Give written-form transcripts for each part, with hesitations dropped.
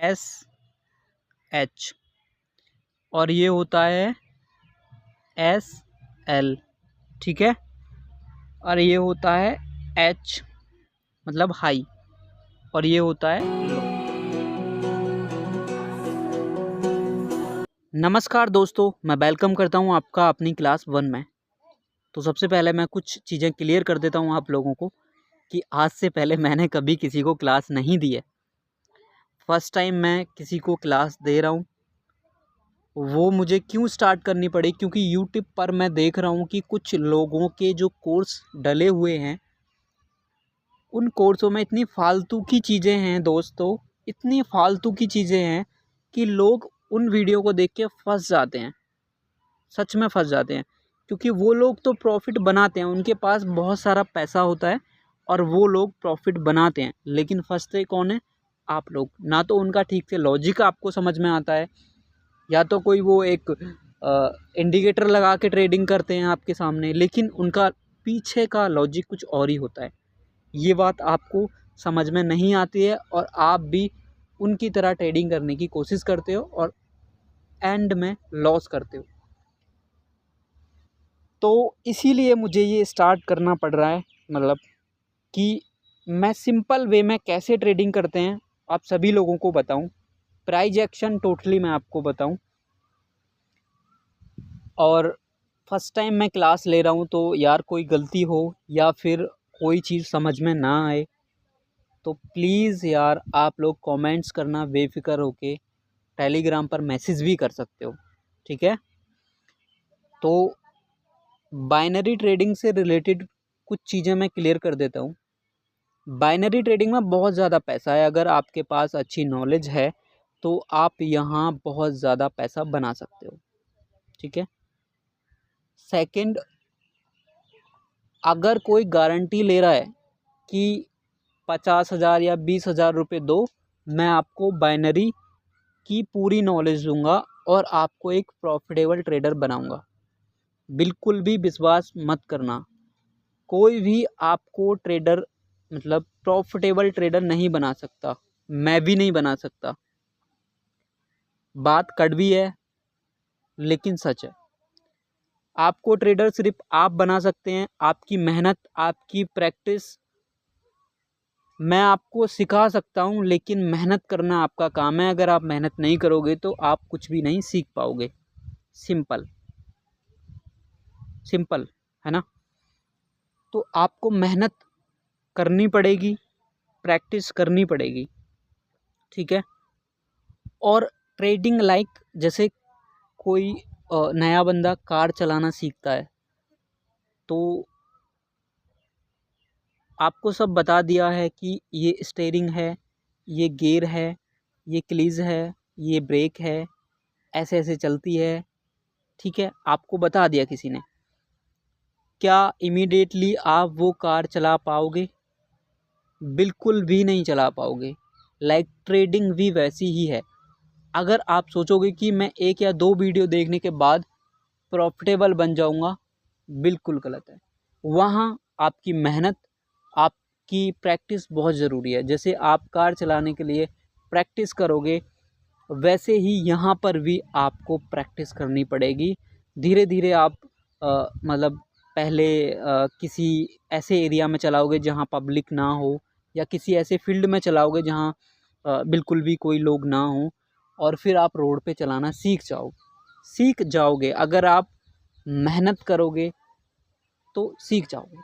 SH और ये होता है SL, ठीक है। और ये होता है H मतलब हाई और ये होता है लो। नमस्कार दोस्तों, मैं वेलकम करता हूँ आपका अपनी क्लास 1 में। तो सबसे पहले मैं कुछ चीज़ें क्लियर कर देता हूँ आप लोगों को कि आज से पहले मैंने कभी किसी को क्लास नहीं दी है। फर्स्ट टाइम मैं किसी को क्लास दे रहा हूँ। वो मुझे क्यों स्टार्ट करनी पड़ी, क्योंकि यूट्यूब पर मैं देख रहा हूँ कि कुछ लोगों के जो कोर्स डले हुए हैं उन कोर्सों में इतनी फालतू की चीज़ें हैं दोस्तों, इतनी फालतू की चीज़ें हैं कि लोग उन वीडियो को देख के फंस जाते हैं, सच में फंस जाते हैं। क्योंकि वो लोग तो प्रॉफिट बनाते हैं, उनके पास बहुत सारा पैसा होता है और वो लोग प्रॉफिट बनाते हैं, लेकिन फंसते कौन है? आप लोग। ना तो उनका ठीक से लॉजिक आपको समझ में आता है, या तो कोई वो एक इंडिकेटर लगा के ट्रेडिंग करते हैं आपके सामने, लेकिन उनका पीछे का लॉजिक कुछ और ही होता है। ये बात आपको समझ में नहीं आती है और आप भी उनकी तरह ट्रेडिंग करने की कोशिश करते हो और एंड में लॉस करते हो। तो इसीलिए मुझे ये स्टार्ट करना पड़ रहा है, मतलब कि मैं सिंपल वे में कैसे ट्रेडिंग करते हैं आप सभी लोगों को बताऊं, प्राइस एक्शन टोटली मैं आपको बताऊं। और फर्स्ट टाइम मैं क्लास ले रहा हूं, तो यार कोई गलती हो या फिर कोई चीज़ समझ में ना आए तो प्लीज़ यार आप लोग कमेंट्स करना बेफिक्र होके, टेलीग्राम पर मैसेज भी कर सकते हो, ठीक है। तो बाइनरी ट्रेडिंग से रिलेटेड कुछ चीज़ें मैं क्लियर कर देता हूँ। बाइनरी ट्रेडिंग में बहुत ज़्यादा पैसा है, अगर आपके पास अच्छी नॉलेज है तो आप यहाँ बहुत ज़्यादा पैसा बना सकते हो, ठीक है। सेकंड, अगर कोई गारंटी ले रहा है कि 50,000 या 20,000 रुपये दो, मैं आपको बाइनरी की पूरी नॉलेज दूंगा और आपको एक प्रॉफिटेबल ट्रेडर बनाऊंगा। बिल्कुल भी विश्वास मत करना, कोई भी आपको ट्रेडर मतलब प्रॉफिटेबल ट्रेडर नहीं बना सकता, मैं भी नहीं बना सकता। बात कड़वी है लेकिन सच है। आपको ट्रेडर सिर्फ आप बना सकते हैं, आपकी मेहनत, आपकी प्रैक्टिस। मैं आपको सिखा सकता हूं, लेकिन मेहनत करना आपका काम है। अगर आप मेहनत नहीं करोगे तो आप कुछ भी नहीं सीख पाओगे। सिंपल सिंपल है ना। तो आपको मेहनत करनी पड़ेगी, प्रैक्टिस करनी पड़ेगी, ठीक है। और ट्रेडिंग लाइक जैसे कोई नया बंदा कार चलाना सीखता है तो आपको सब बता दिया है कि ये स्टीयरिंग है, ये गियर है, ये क्लीज है, ये ब्रेक है, ऐसे ऐसे चलती है, ठीक है। आपको बता दिया किसी ने। क्या इमीडिएटली आप वो कार चला पाओगे? बिल्कुल भी नहीं चला पाओगे। लाइक ट्रेडिंग भी वैसी ही है। अगर आप सोचोगे कि मैं एक या दो वीडियो देखने के बाद प्रॉफिटेबल बन जाऊंगा, बिल्कुल गलत है। वहाँ आपकी मेहनत, आपकी प्रैक्टिस बहुत ज़रूरी है। जैसे आप कार चलाने के लिए प्रैक्टिस करोगे, वैसे ही यहाँ पर भी आपको प्रैक्टिस करनी पड़ेगी। धीरे धीरे आप मतलब पहले किसी ऐसे एरिया में चलाओगे जहाँ पब्लिक ना हो, या किसी ऐसे फील्ड में चलाओगे जहाँ बिल्कुल भी कोई लोग ना हो, और फिर आप रोड पे चलाना सीख जाओगे। अगर आप मेहनत करोगे तो सीख जाओगे।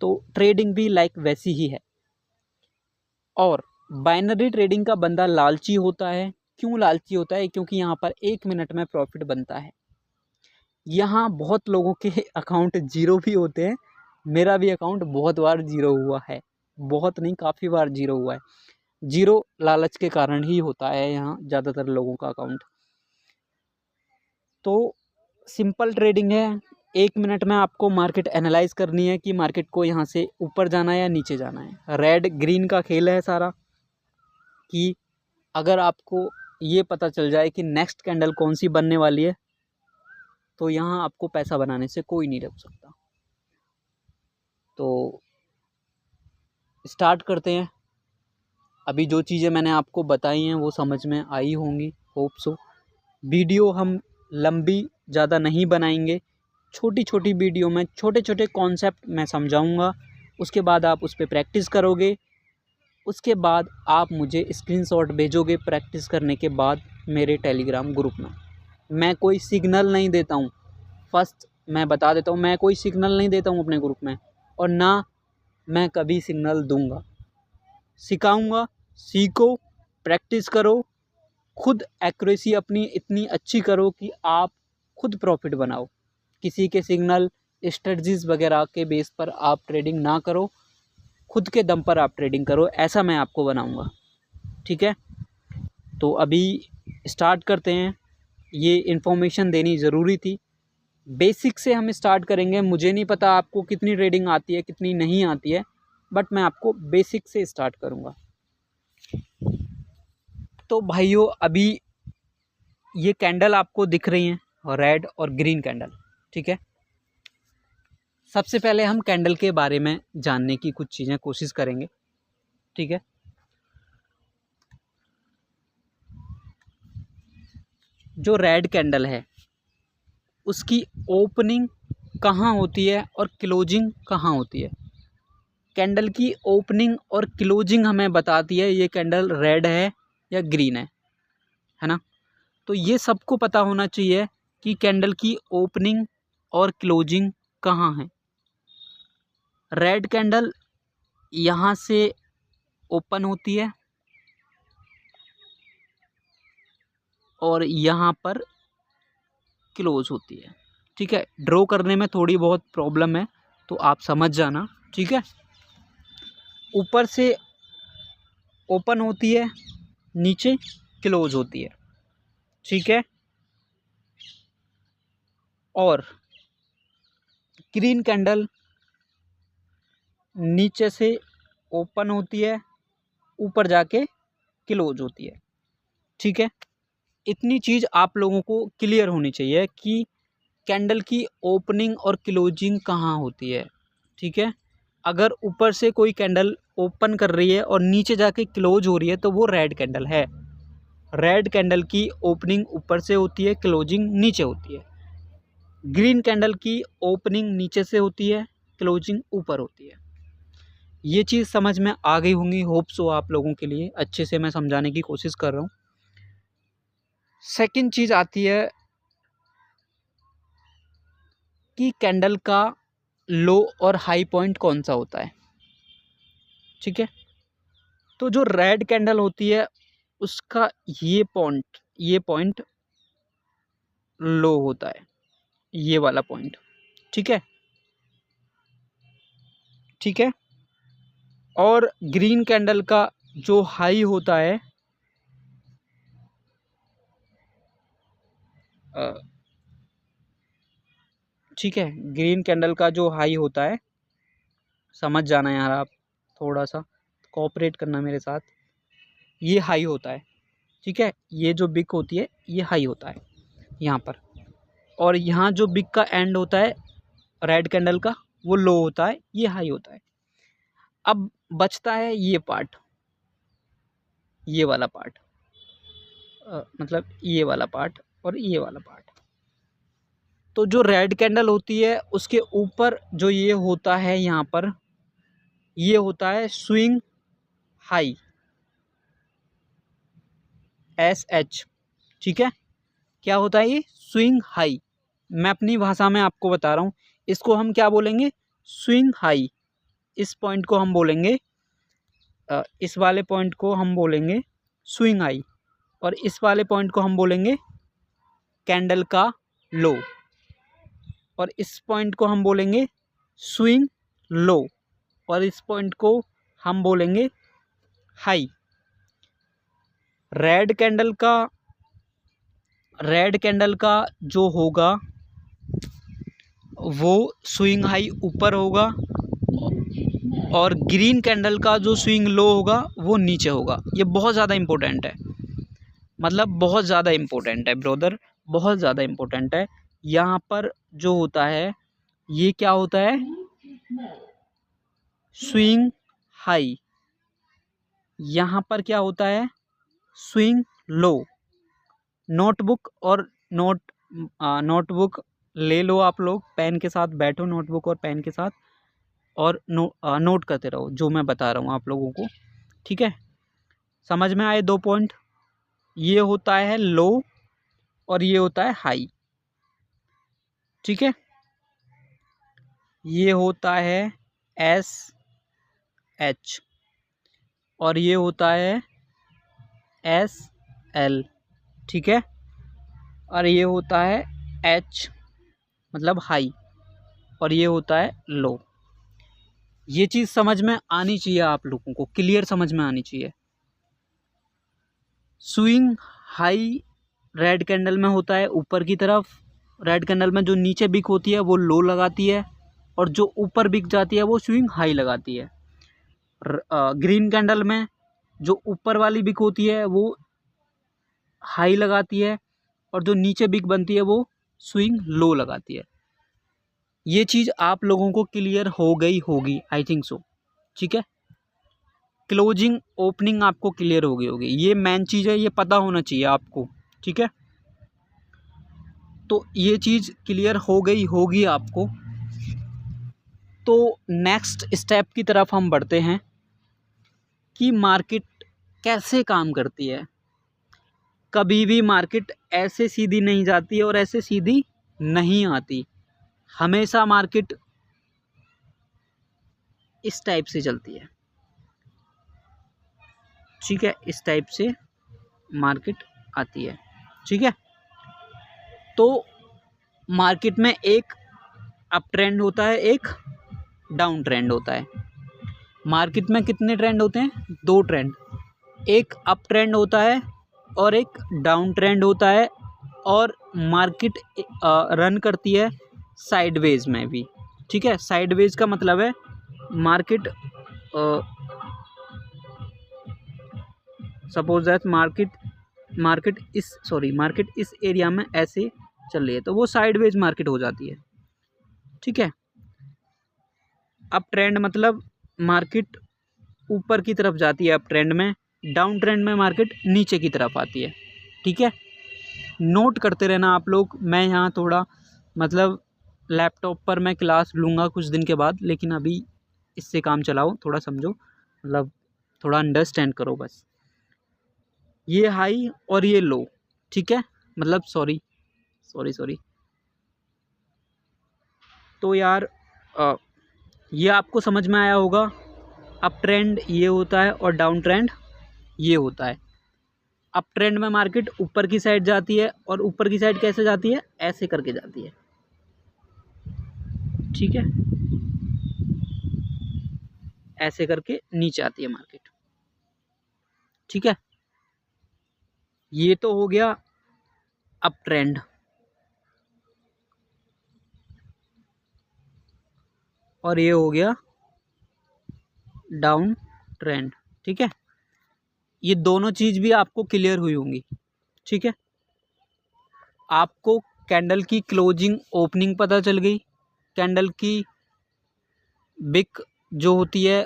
तो ट्रेडिंग भी लाइक वैसी ही है। और बाइनरी ट्रेडिंग का बंदा लालची होता है। क्यों लालची होता है? क्योंकि यहाँ पर 1 मिनट में प्रॉफिट बनता है। यहाँ बहुत लोगों के अकाउंट जीरो भी होते हैं। मेरा भी अकाउंट बहुत बार जीरो हुआ है, बहुत नहीं काफ़ी बार जीरो हुआ है। जीरो लालच के कारण ही होता है यहाँ ज़्यादातर लोगों का अकाउंट। तो सिंपल ट्रेडिंग है। 1 मिनट में आपको मार्केट एनालाइज करनी है कि मार्केट को यहाँ से ऊपर जाना है या नीचे जाना है। रेड ग्रीन का खेल है सारा, कि अगर आपको ये पता चल जाए कि नेक्स्ट कैंडल कौन सी बनने वाली है, तो यहाँ आपको पैसा बनाने से कोई नहीं रोक सकता। तो स्टार्ट करते हैं। अभी जो चीज़ें मैंने आपको बताई हैं वो समझ में आई होंगी, होप सो। वीडियो हम लंबी ज़्यादा नहीं बनाएंगे, छोटी छोटी वीडियो में छोटे छोटे कॉन्सेप्ट मैं समझाऊंगा, उसके बाद आप उस पर प्रैक्टिस करोगे। उसके बाद आप मुझे स्क्रीनशॉट भेजोगे प्रैक्टिस करने के बाद मेरे टेलीग्राम ग्रुप में। मैं कोई सिग्नल नहीं देता हूँ, फर्स्ट मैं बता देता हूँ, मैं कोई सिग्नल नहीं देता हूँ अपने ग्रुप में, और ना मैं कभी सिग्नल दूंगा। सिखाऊंगा, सीखो, प्रैक्टिस करो, खुद एक्यूरेसी अपनी इतनी अच्छी करो कि आप खुद प्रॉफिट बनाओ। किसी के सिग्नल स्ट्रेटजीज वगैरह के बेस पर आप ट्रेडिंग ना करो, खुद के दम पर आप ट्रेडिंग करो, ऐसा मैं आपको बनाऊंगा। ठीक है, तो अभी स्टार्ट करते हैं। ये इन्फॉर्मेशन देनी ज़रूरी थी। बेसिक से हम स्टार्ट करेंगे। मुझे नहीं पता आपको कितनी ट्रेडिंग आती है कितनी नहीं आती है, बट मैं आपको बेसिक से स्टार्ट करूंगा। तो भाइयों, अभी ये कैंडल आपको दिख रही हैं, रेड और ग्रीन कैंडल। ठीक है, सबसे पहले हम कैंडल के बारे में जानने की कुछ चीज़ें कोशिश करेंगे। ठीक है, जो रेड कैंडल है उसकी ओपनिंग कहाँ होती है और क्लोजिंग कहाँ होती है। कैंडल की ओपनिंग और क्लोजिंग हमें बताती है ये कैंडल रेड है या ग्रीन है ना। तो ये सबको पता होना चाहिए कि कैंडल की ओपनिंग और क्लोजिंग कहाँ है। रेड कैंडल यहाँ से ओपन होती है और यहाँ पर क्लोज होती है। ठीक है, ड्रॉ करने में थोड़ी बहुत प्रॉब्लम है तो आप समझ जाना। ठीक है, ऊपर से ओपन होती है, नीचे क्लोज होती है। ठीक है, और ग्रीन कैंडल नीचे से ओपन होती है, ऊपर जाके क्लोज होती है। ठीक है, इतनी चीज़ आप लोगों को क्लियर होनी चाहिए कि कैंडल की ओपनिंग और क्लोजिंग कहाँ होती है। ठीक है, अगर ऊपर से कोई कैंडल ओपन कर रही है और नीचे जाके क्लोज हो रही है तो वो रेड कैंडल है। रेड कैंडल की ओपनिंग ऊपर से होती है, क्लोजिंग नीचे होती है। ग्रीन कैंडल की ओपनिंग नीचे से होती है, क्लोजिंग ऊपर होती है। ये चीज़ समझ में आ गई होंगी, होप सो। आप लोगों के लिए अच्छे से मैं समझाने की कोशिश कर रहा हूँ। सेकंड चीज़ आती है कि कैंडल का लो और हाई पॉइंट कौन सा होता है। ठीक है, तो जो रेड कैंडल होती है उसका ये पॉइंट लो होता है, ये वाला पॉइंट। ठीक है, ठीक है, और ग्रीन कैंडल का जो हाई होता है ठीक है, ग्रीन कैंडल का जो हाई होता है, समझ जाना यार आप, थोड़ा सा कोऑपरेट करना मेरे साथ। ये हाई होता है। ठीक है, ये जो बिग होती है ये हाई होता है यहाँ पर, और यहाँ जो बिग का एंड होता है रेड कैंडल का वो लो होता है, ये हाई होता है। अब बचता है ये पार्ट, ये वाला पार्ट, मतलब ये वाला पार्ट और ये वाला पार्ट। तो जो रेड कैंडल होती है उसके ऊपर जो ये होता है यहाँ पर, ये होता है स्विंग हाई, SH। ठीक है, क्या होता है ये स्विंग हाई। मैं अपनी भाषा में आपको बता रहा हूँ, इसको हम क्या बोलेंगे, स्विंग हाई। इस पॉइंट को हम बोलेंगे, इस वाले पॉइंट को हम बोलेंगे स्विंग हाई, और इस वाले पॉइंट को हम बोलेंगे कैंडल का लो, और इस पॉइंट को हम बोलेंगे स्विंग लो, और इस पॉइंट को हम बोलेंगे हाई। रेड कैंडल का जो होगा वो स्विंग हाई ऊपर होगा, और ग्रीन कैंडल का जो स्विंग लो होगा वो नीचे होगा। ये बहुत ज़्यादा इम्पोर्टेंट है, मतलब बहुत ज़्यादा इम्पोर्टेंट है ब्रदर, बहुत ज़्यादा इम्पोर्टेंट है। यहाँ पर जो होता है ये क्या होता है, स्विंग हाई, यहाँ पर क्या होता है, स्विंग लो। नोटबुक और नोटबुक ले लो आप लोग, पेन के साथ बैठो, नोटबुक और पेन के साथ, और नोट करते रहो जो मैं बता रहा हूँ आप लोगों को, ठीक है। समझ में आए 2 पॉइंट? ये होता है लो और ये होता है हाई, ठीक है। ये होता है एस एच और ये होता है एस एल, ठीक है। और ये होता है एच मतलब हाई, और ये होता है लो। ये चीज़ समझ में आनी चाहिए आप लोगों को, क्लियर समझ में आनी चाहिए। स्विंग हाई रेड कैंडल में होता है ऊपर की तरफ, रेड कैंडल में जो नीचे बिक होती है वो लो लगाती है, और जो ऊपर बिक जाती है वो स्विंग हाई लगाती है। ग्रीन कैंडल में जो ऊपर वाली बिक होती है वो हाई लगाती है, और जो नीचे बिक बनती है वो स्विंग लो लगाती है। ये चीज़ आप लोगों को क्लियर हो गई होगी, आई थिंक सो, ठीक है। क्लोजिंग ओपनिंग आपको क्लियर हो गई होगी, ये मेन चीज़ है, ये पता होना चाहिए आपको, ठीक है। तो ये चीज़ क्लियर हो गई होगी आपको। तो नेक्स्ट स्टेप की तरफ हम बढ़ते हैं कि मार्केट कैसे काम करती है। कभी भी मार्केट ऐसे सीधी नहीं जाती और ऐसे सीधी नहीं आती, हमेशा मार्केट इस टाइप से चलती है, ठीक है। इस टाइप से मार्केट आती है, ठीक है। तो मार्केट में एक अप ट्रेंड होता है, एक डाउन ट्रेंड होता है। मार्केट में कितने ट्रेंड होते हैं? 2 ट्रेंड, एक अप ट्रेंड होता है और एक डाउन ट्रेंड होता है। और मार्केट रन करती है साइडवेज में भी, ठीक है। साइडवेज का मतलब है मार्केट सपोज दैट मार्केट इस एरिया में ऐसे चल रही है तो वो साइडवेज मार्केट हो जाती है, ठीक है। अप ट्रेंड मतलब मार्केट ऊपर की तरफ जाती है अप ट्रेंड में, डाउन ट्रेंड में मार्केट नीचे की तरफ आती है, ठीक है। नोट करते रहना आप लोग। मैं यहाँ थोड़ा मतलब लैपटॉप पर मैं क्लास लूँगा कुछ दिन के बाद, लेकिन अभी इससे काम चलाओ, थोड़ा समझो, मतलब थोड़ा अंडरस्टैंड करो बस। ये हाई और ये लो, ठीक है, मतलब सॉरी। तो यार ये आपको समझ में आया होगा। अप ट्रेंड ये होता है और डाउन ट्रेंड ये होता है। अप ट्रेंड में मार्केट ऊपर की साइड जाती है, और ऊपर की साइड कैसे जाती है? ऐसे करके जाती है, ठीक है। ऐसे करके नीचे आती है मार्केट, ठीक है। ये तो हो गया अप ट्रेंड, और ये हो गया डाउन ट्रेंड, ठीक है। ये दोनों चीज़ भी आपको क्लियर हुई होंगी, ठीक है। आपको कैंडल की क्लोजिंग ओपनिंग पता चल गई, कैंडल की बिक जो होती है,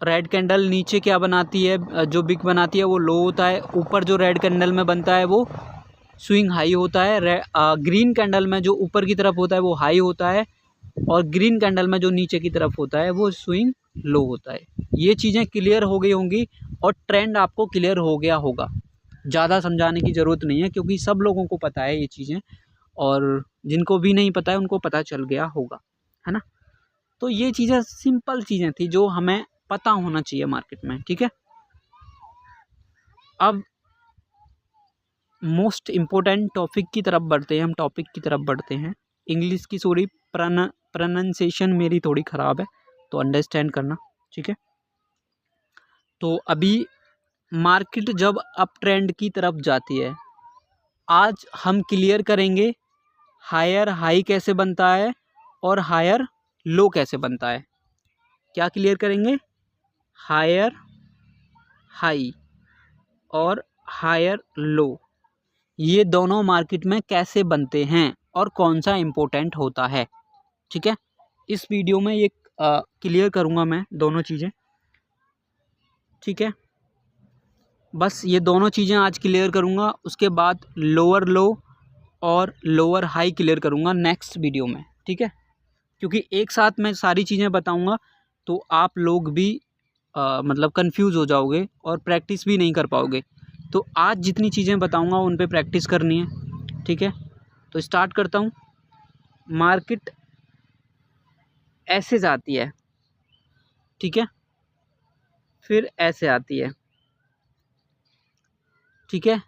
रेड कैंडल नीचे क्या बनाती है, जो बिक बनाती है वो लो होता है, ऊपर जो रेड कैंडल में बनता है वो स्विंग हाई होता है। ग्रीन कैंडल में जो ऊपर की तरफ होता है वो हाई होता है, और ग्रीन कैंडल में जो नीचे की तरफ होता है वो स्विंग लो होता है। ये चीज़ें क्लियर हो गई होंगी, और ट्रेंड आपको क्लियर हो गया होगा। ज़्यादा समझाने की ज़रूरत नहीं है, क्योंकि सब लोगों को पता है ये चीज़ें, और जिनको भी नहीं पता है उनको पता चल गया होगा, है ना। तो ये चीज़ें सिंपल चीज़ें थी जो हमें पता होना चाहिए मार्केट में, ठीक है। अब मोस्ट इम्पोर्टेंट टॉपिक की तरफ बढ़ते हैं, हम टॉपिक की तरफ बढ़ते हैं। इंग्लिश की सॉरी प्रोनाउंसिएशन मेरी थोड़ी ख़राब है, तो अंडरस्टैंड करना, ठीक है। तो अभी मार्केट जब अप ट्रेंड की तरफ जाती है, आज हम क्लियर करेंगे हायर हाई कैसे बनता है और हायर लो कैसे बनता है। क्या क्लियर करेंगे? हायर हाई और हायर लो, ये दोनों मार्केट में कैसे बनते हैं और कौन सा इम्पोर्टेंट होता है, ठीक है। इस वीडियो में ये क्लियर करूँगा मैं दोनों चीज़ें, ठीक है। बस ये दोनों चीज़ें आज क्लियर करूँगा, उसके बाद लोअर लो और लोअर हाई क्लियर करूँगा नेक्स्ट वीडियो में, ठीक है। क्योंकि एक साथ मैं सारी चीज़ें बताऊँगा तो आप लोग भी मतलब कंफ्यूज हो जाओगे और प्रैक्टिस भी नहीं कर पाओगे। तो आज जितनी चीज़ें बताऊँगा उन पे प्रैक्टिस करनी है, ठीक है। तो स्टार्ट करता हूँ। मार्केट ऐसे जाती है, ठीक है, फिर ऐसे आती है, ठीक है।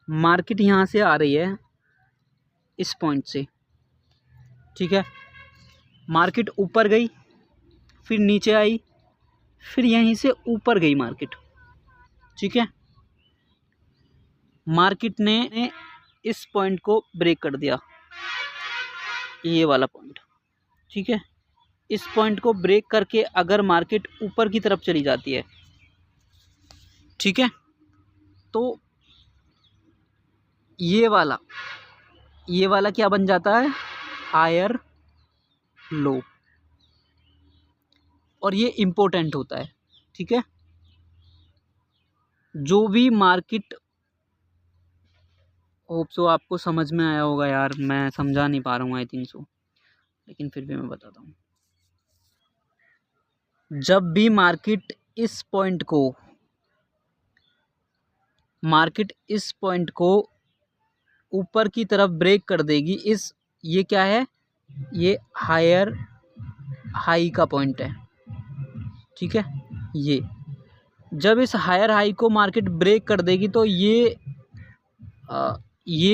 मार्केट यहाँ से आ रही है इस पॉइंट से, ठीक है। मार्केट ऊपर गई, फिर नीचे आई, फिर यहीं से ऊपर गई मार्केट, ठीक है। मार्केट ने इस पॉइंट को ब्रेक कर दिया, ये वाला पॉइंट, ठीक है। इस पॉइंट को ब्रेक करके अगर मार्केट ऊपर की तरफ चली जाती है, ठीक है, तो ये वाला क्या बन जाता है, हायर लो, और ये इम्पोर्टेंट होता है, ठीक है। जो भी मार्केट, होप सो आपको समझ में आया होगा यार, मैं समझा नहीं पा रहा हूँ आई थिंक सो, लेकिन फिर भी मैं बताता हूँ। जब भी मार्केट इस पॉइंट को ऊपर की तरफ ब्रेक कर देगी, ये क्या है, ये हायर हाई का पॉइंट है, ठीक है। ये जब इस हायर हाई को मार्केट ब्रेक कर देगी तो ये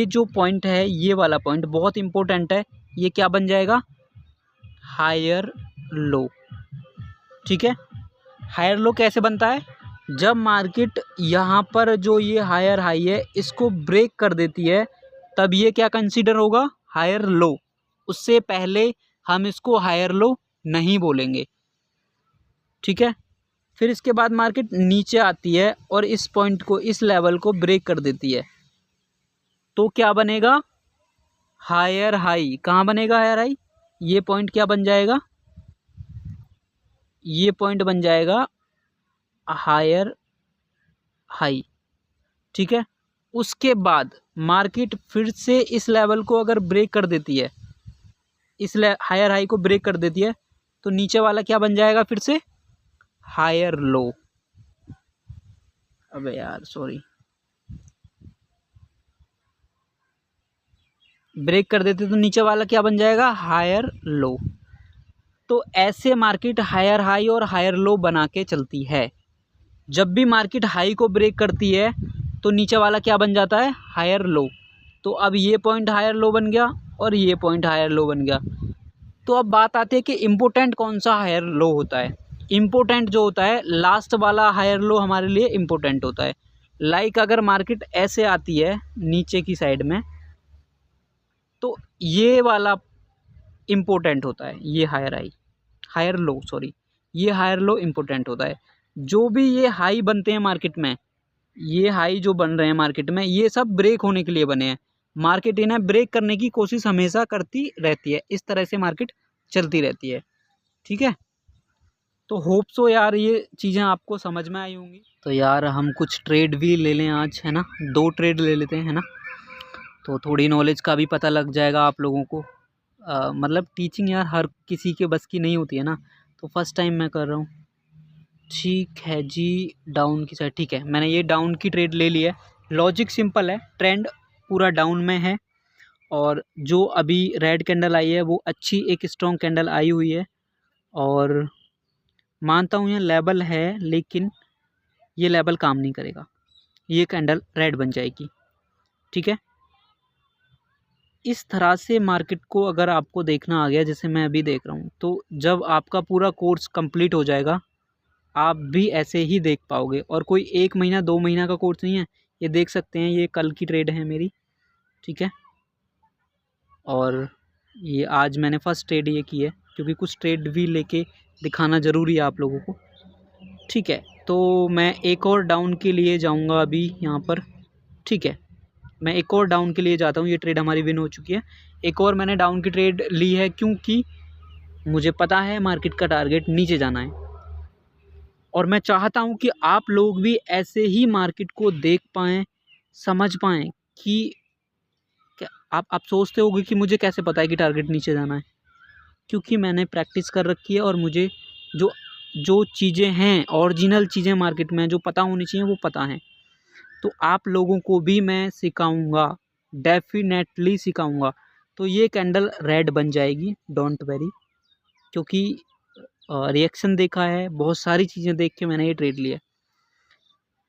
जो पॉइंट है, ये वाला पॉइंट बहुत इंपॉर्टेंट है, ये क्या बन जाएगा, हायर लो, ठीक है। हायर लो कैसे बनता है, जब मार्केट यहाँ पर जो ये हायर हाई है इसको ब्रेक कर देती है, तब ये क्या कंसीडर होगा, हायर लो। उससे पहले हम इसको हायर लो नहीं बोलेंगे, ठीक है। फिर इसके बाद मार्केट नीचे आती है और इस पॉइंट को, इस लेवल को ब्रेक कर देती है, तो क्या बनेगा, हायर हाई। कहाँ बनेगा हायर हाई, ये पॉइंट क्या बन जाएगा, ये पॉइंट बन जाएगा हायर हाई, ठीक है। उसके बाद मार्केट फिर से इस लेवल को अगर ब्रेक कर देती है, इस हायर हाई को ब्रेक कर देती है, तो नीचे वाला क्या बन जाएगा, फिर से हायर लो। अबे यार सॉरी, ब्रेक कर देते तो नीचे वाला क्या बन जाएगा, हायर लो। तो ऐसे मार्केट हायर हाई और हायर लो बना के चलती है। जब भी मार्केट हाई को ब्रेक करती है तो नीचे वाला क्या बन जाता है, हायर लो। तो अब ये पॉइंट हायर लो बन गया और ये पॉइंट हायर लो बन गया। तो अब बात आती है कि इम्पोर्टेंट कौन सा हायर लो होता है। इम्पोर्टेंट जो होता है लास्ट वाला हायर लो हमारे लिए इम्पोर्टेंट होता है। लाइक अगर मार्केट ऐसे आती है नीचे की साइड में, तो ये वाला इम्पोर्टेंट होता है, ये हायर लो सॉरी, ये हायर लो इम्पोर्टेंट होता है। जो भी ये हाई बनते हैं मार्केट में, ये हाई जो बन रहे हैं मार्केट में, ये सब ब्रेक होने के लिए बने हैं। मार्केट इन्हें ब्रेक करने की कोशिश हमेशा करती रहती है, इस तरह से मार्केट चलती रहती है, ठीक है। तो होप सो यार ये चीज़ें आपको समझ में आई होंगी। तो यार हम कुछ ट्रेड भी ले लें आज, है ना, 2 ट्रेड ले लेते हैं, है ना, तो थोड़ी नॉलेज का भी पता लग जाएगा आप लोगों को। मतलब टीचिंग यार हर किसी के बस की नहीं होती है ना, तो फर्स्ट टाइम मैं कर रहा हूँ। ठीक है जी, डाउन की साइड, ठीक है, मैंने ये डाउन की ट्रेड ले ली है। लॉजिक सिंपल है, ट्रेंड पूरा डाउन में है और जो अभी रेड कैंडल आई है वो अच्छी एक स्ट्रॉन्ग कैंडल आई हुई है, और मानता हूँ ये लेवल है, लेकिन ये लेवल काम नहीं करेगा, ये कैंडल रेड बन जाएगी, ठीक है। इस तरह से मार्केट को अगर आपको देखना आ गया, जैसे मैं अभी देख रहा हूँ, तो जब आपका पूरा कोर्स कंप्लीट हो जाएगा आप भी ऐसे ही देख पाओगे। और कोई 1 महीना 2 महीना का कोर्स नहीं है, ये देख सकते हैं, ये कल की ट्रेड है मेरी, ठीक है। और ये आज मैंने फर्स्ट ट्रेड ये की है, क्योंकि कुछ ट्रेड भी लेके दिखाना ज़रूरी है आप लोगों को, ठीक है। तो मैं एक और डाउन के लिए जाऊंगा अभी यहाँ पर, ठीक है। मैं एक और डाउन के लिए जाता हूँ, ये ट्रेड हमारी विन हो चुकी है। एक और मैंने डाउन की ट्रेड ली है, क्योंकि मुझे पता है मार्केट का टारगेट नीचे जाना है, और मैं चाहता हूँ कि आप लोग भी ऐसे ही मार्केट को देख पाएँ, समझ पाएँ कि क्या आप सोचते होगे कि मुझे कैसे पता है कि टारगेट नीचे जाना है, क्योंकि मैंने प्रैक्टिस कर रखी है और मुझे जो जो चीज़ें हैं, ओरिजिनल चीज़ें मार्केट में जो पता होनी चाहिए वो पता हैं। तो आप लोगों को भी मैं सिखाऊंगा, डेफिनेटली सिखाऊंगा। तो ये कैंडल रेड बन जाएगी, डोंट वेरी, क्योंकि रिएक्शन देखा है, बहुत सारी चीज़ें देख के मैंने ये ट्रेड लिया।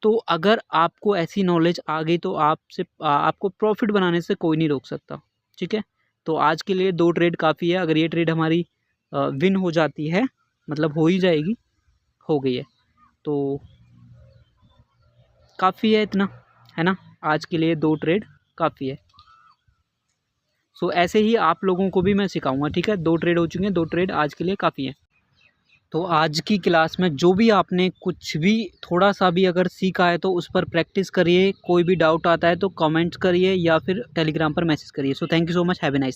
तो अगर आपको ऐसी नॉलेज आ गई तो आपको प्रॉफिट बनाने से कोई नहीं रोक सकता, ठीक है। तो आज के लिए 2 ट्रेड काफ़ी है। अगर ये ट्रेड हमारी विन हो जाती है, मतलब हो ही जाएगी, हो गई है, तो काफ़ी है इतना, है ना। आज के लिए 2 ट्रेड काफ़ी है। सो ऐसे ही आप लोगों को भी मैं सिखाऊंगा, ठीक है। 2 ट्रेड हो चुके हैं, 2 ट्रेड आज के लिए काफ़ी है। तो आज की क्लास में जो भी आपने कुछ भी थोड़ा सा भी अगर सीखा है तो उस पर प्रैक्टिस करिए। कोई भी डाउट आता है तो कमेंट्स करिए या फिर टेलीग्राम पर मैसेज करिए। So thank you so much, have a nice.